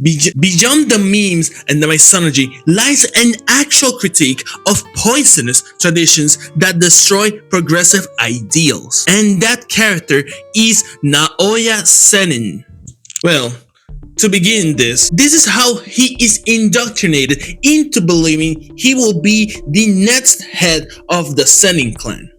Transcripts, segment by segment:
Beyond the memes and the mythology lies an actual critique of poisonous traditions that destroy progressive ideals. And that character is Naoya Zenin. Well, to begin this is how he is indoctrinated into believing he will be the next head of the Zenin clan,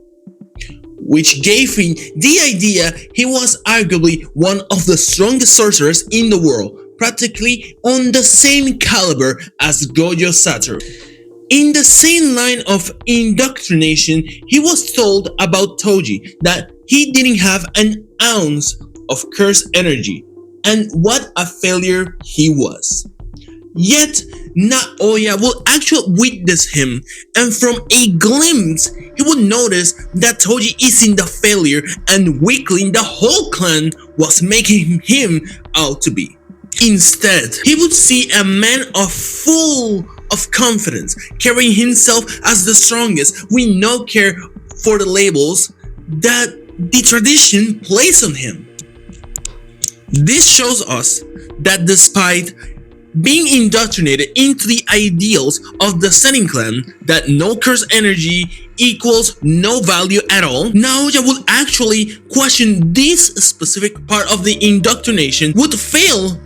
which gave him the idea he was arguably one of the strongest sorcerers in the world, practically on the same caliber as Gojo Satoru. In the same line of indoctrination, he was told about Toji that he didn't have an ounce of cursed energy, and what a failure he was. Yet, Naoya will actually witness him, and from a glimpse, he would notice that Toji is in the failure and weakling the whole clan was making him out to be. Instead, he would see a man full of confidence, carrying himself as the strongest with no care for the labels that the tradition placed on him. This shows us that despite being indoctrinated into the ideals of the Zenin clan that no curse energy equals no value at all, Naoya would actually question this specific part of the indoctrination would fail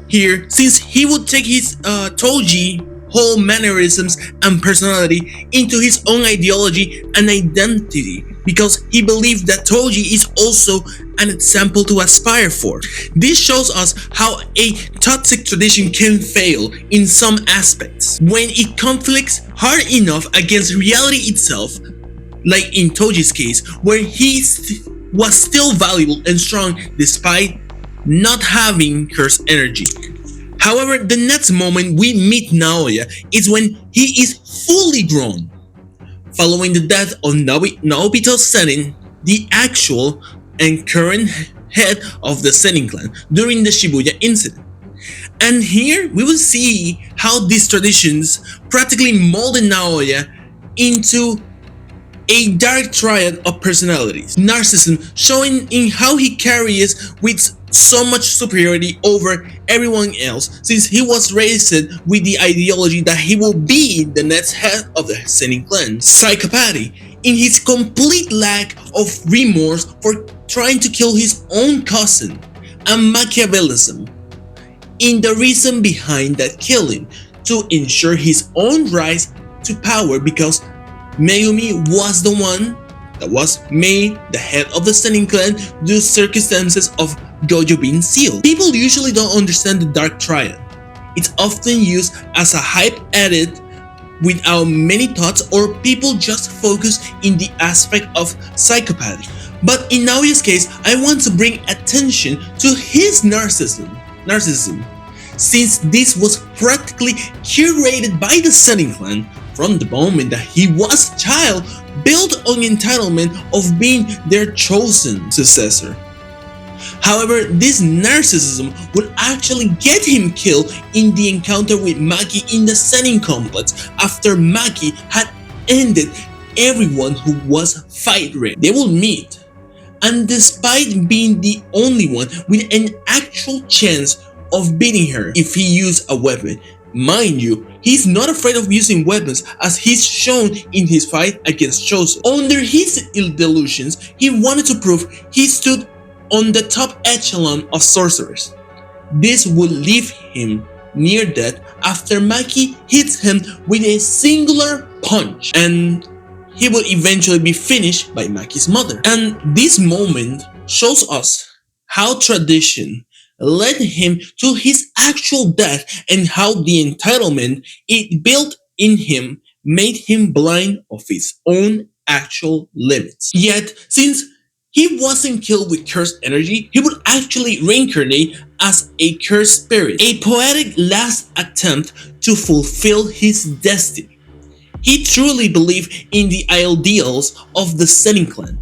here, since he would take his Toji whole mannerisms and personality into his own ideology and identity, because he believed that Toji is also an example to aspire for. This shows us how a toxic tradition can fail in some aspects when it conflicts hard enough against reality itself, like in Toji's case, where he was still valuable and strong despite not having cursed energy. However, the next moment we meet Naoya is when he is fully grown, following the death of Naobito Zenin, the actual and current head of the Zenin clan, during the Shibuya incident. And here we will see how these traditions practically molded Naoya into a dark triad of personalities. Narcissism showing in how he carries with so much superiority over everyone else, since he was raised with the ideology that he will be the next head of the Zenin clan. Psychopathy in his complete lack of remorse for trying to kill his own cousin, and Machiavellism in the reason behind that killing to ensure his own rise to power, because Megumi was the one that was made the head of the Zenin clan due to circumstances of Gojo being sealed. People usually don't understand the Dark Triad. It's often used as a hype edit without many thoughts, or people just focus in the aspect of psychopathy. But in Naoya's case, I want to bring attention to his narcissism, since this was practically curated by the Zenin clan from the moment that he was a child, built on entitlement of being their chosen successor. However, this narcissism would actually get him killed in the encounter with Maki in the Zenin complex after Maki had ended everyone who was fight ready. They will meet, and despite being the only one with an actual chance of beating her if he used a weapon, mind you, he's not afraid of using weapons, as he's shown in his fight against Choso. Under his delusions, he wanted to prove he stood on the top echelon of sorcerers. This would leave him near death after Maki hits him with a singular punch, and he would eventually be finished by Maki's mother. And this moment shows us how tradition led him to his actual death, and how the entitlement it built in him made him blind of his own actual limits. Yet, since he wasn't killed with cursed energy, he would actually reincarnate as a cursed spirit, a poetic last attempt to fulfill his destiny. He truly believed in the ideals of the Zenin clan,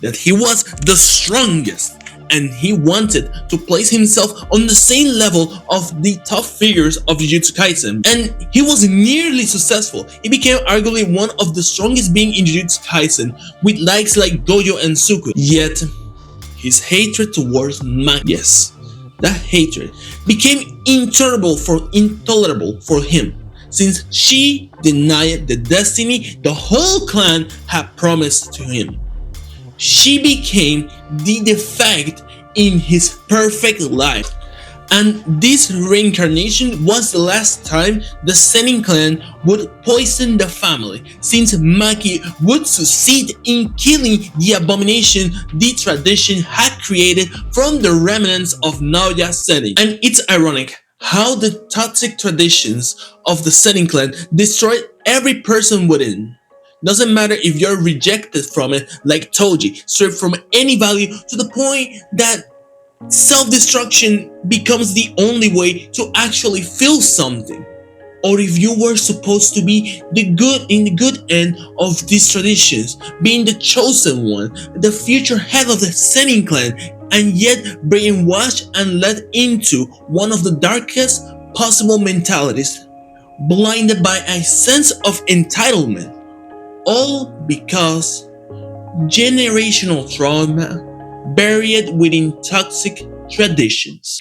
that he was the strongest, and he wanted to place himself on the same level of the top figures of Jujutsu Kaisen, and he was nearly successful. He became arguably one of the strongest beings in Jujutsu Kaisen, with likes like Gojo and Suku. Yet, his hatred towards Maki, yes, That hatred became intolerable for him, since she denied the destiny the whole clan had promised to him. She became the defect in his perfect life. And this reincarnation was the last time the Zenin clan would poison the family, since Maki would succeed in killing the abomination the tradition had created from the remnants of Naoya Zenin. And it's ironic how the toxic traditions of the Zenin clan destroyed every person within. Doesn't matter if you're rejected from it like Toji, stripped from any value to the point that self-destruction becomes the only way to actually feel something. Or if you were supposed to be the good in the good end of these traditions, being the chosen one, the future head of the Zenin clan, and yet brainwashed and led into one of the darkest possible mentalities, blinded by a sense of entitlement, all because generational trauma buried within toxic traditions.